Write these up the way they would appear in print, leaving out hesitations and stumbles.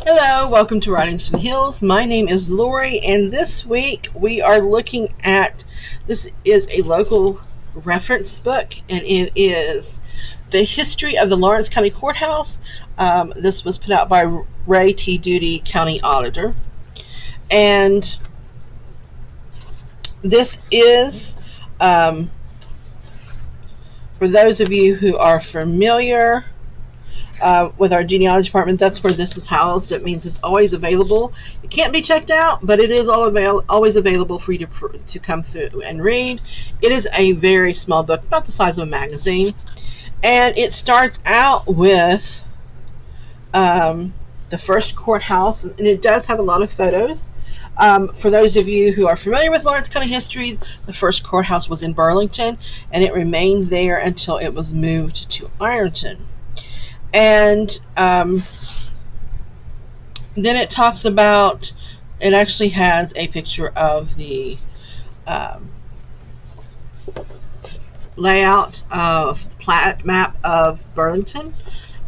Hello, welcome to Writings from the Hills. My name is Lori, and this week we are looking at, this is a local reference book, and it is The History of the Lawrence County Courthouse. This was put out by Ray T. Duty, County Auditor. And this is, for those of you who are familiar with our genealogy department, that's where this is housed. It means it's always available. It can't be checked out, but it is always available for you to come through and read. It is a very small book, about the size of a magazine, and it starts out with the first courthouse, and it does have a lot of photos. For those of you who are familiar with Lawrence County history, the first courthouse was in Burlington, and it remained there until it was moved to Ironton. And then it talks about, it actually has a picture of the layout of the plat map of Burlington.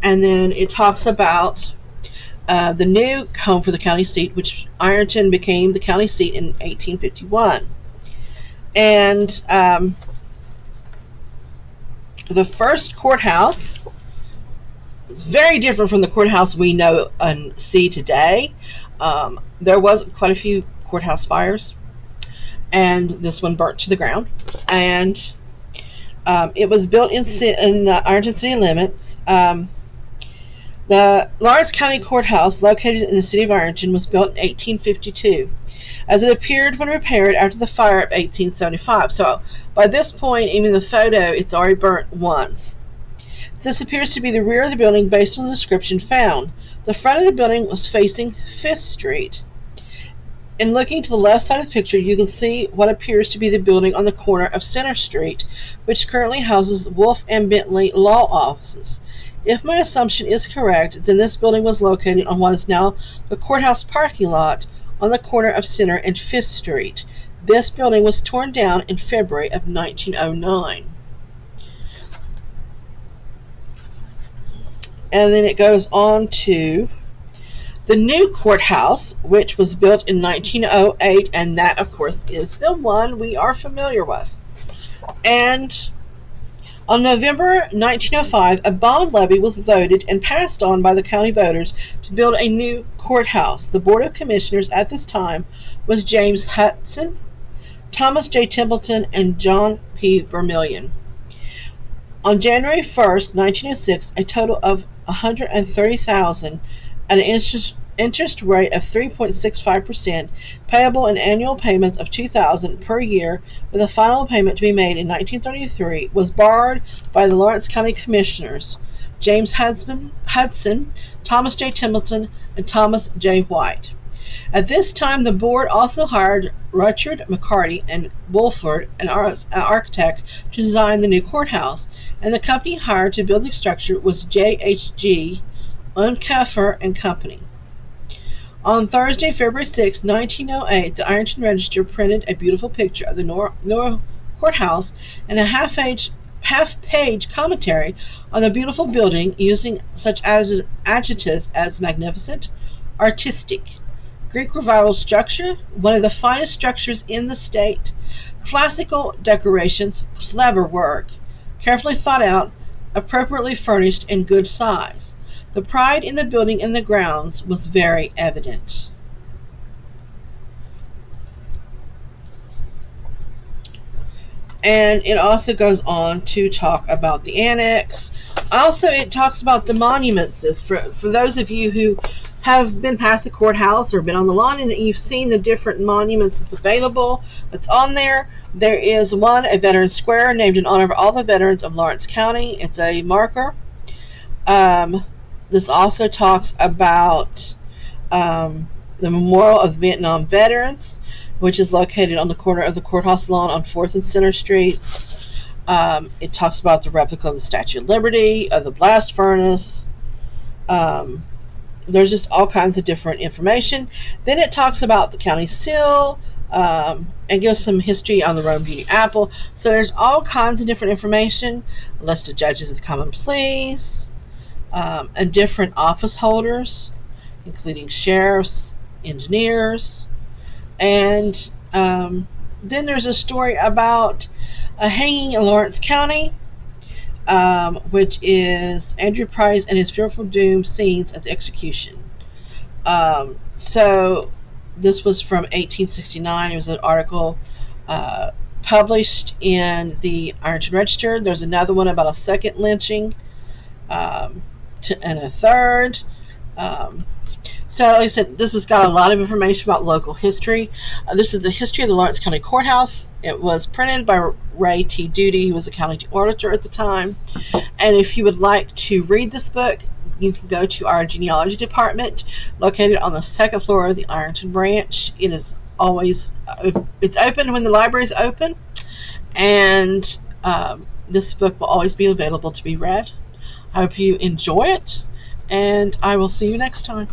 And then it talks about the new home for the county seat, which Ironton became the county seat in 1851. And the first courthouse, it's very different from the courthouse we know and see today. There was quite a few courthouse fires, and this one burnt to the ground. And it was built in the Ironton city limits. The Lawrence County Courthouse, located in the city of Ironton, was built in 1852, as it appeared when repaired after the fire of 1875. So by this point, even the photo, it's already burnt once. This appears to be the rear of the building based on the description found. The front of the building was facing 5th Street. In looking to the left side of the picture, you can see what appears to be the building on the corner of Center Street, which currently houses Wolf and Bentley law offices. If my assumption is correct, then this building was located on what is now the courthouse parking lot on the corner of Center and 5th Street. This building was torn down in February of 1909. And then it goes on to the new courthouse, which was built in 1908, and that, of course, is the one we are familiar with. And on November 1905, a bond levy was voted and passed on by the county voters to build a new courthouse. The Board of Commissioners at this time was James Hudson, Thomas J. Templeton, and John P. Vermillion. On January 1st, 1906, a total of $130,000 at an interest rate of 3.65%, payable in annual payments of $2,000 per year, with a final payment to be made in 1933, was borrowed by the Lawrence County Commissioners, James Hudson, Thomas J. Templeton, and Thomas J. White. At this time, the board also hired Richard McCarty and Wolford, an architect, to design the new courthouse, and the company hired to build the structure was J.H.G. Uncaffer and Company. On Thursday, February 6, 1908, the Ironton Register printed a beautiful picture of the new courthouse and a half-page commentary on the beautiful building, using such adjectives as magnificent, artistic, Greek Revival structure, one of the finest structures in the state, classical decorations, clever work, carefully thought out, appropriately furnished, and good size. The pride in the building and the grounds was very evident. And it also goes on to talk about the annex. Also, it talks about the monuments. For those of you who have been past the courthouse or been on the lawn and you've seen the different monuments that's available, that's on there. There is one, a veteran square, named in honor of all the veterans of Lawrence County. It's a marker. This also talks about the Memorial of Vietnam Veterans, which is located on the corner of the courthouse lawn on 4th and Center Streets. It talks about the replica of the Statue of Liberty, of the blast furnace. There's just all kinds of different information. Then it talks about the county seal, and gives some history on the Rome Beauty Apple. So there's all kinds of different information. A list of judges of the common pleas, and different office holders. including sheriffs, engineers, and then there's a story about a hanging in Lawrence County, which is Andrew Price and his fearful doom scenes at the execution. So this was from 1869. It was an article published in the Ironton Register. There's another one about a second lynching, and a third. So, like I said, this has got a lot of information about local history. This is the history of the Lawrence County Courthouse. It was printed by Ray T. Doody, who was the county auditor at the time. And if you would like to read this book, you can go to our genealogy department, located on the second floor of the Ironton branch. It is always, it's open when the library is open, and this book will always be available to be read. I hope you enjoy it, and I will see you next time.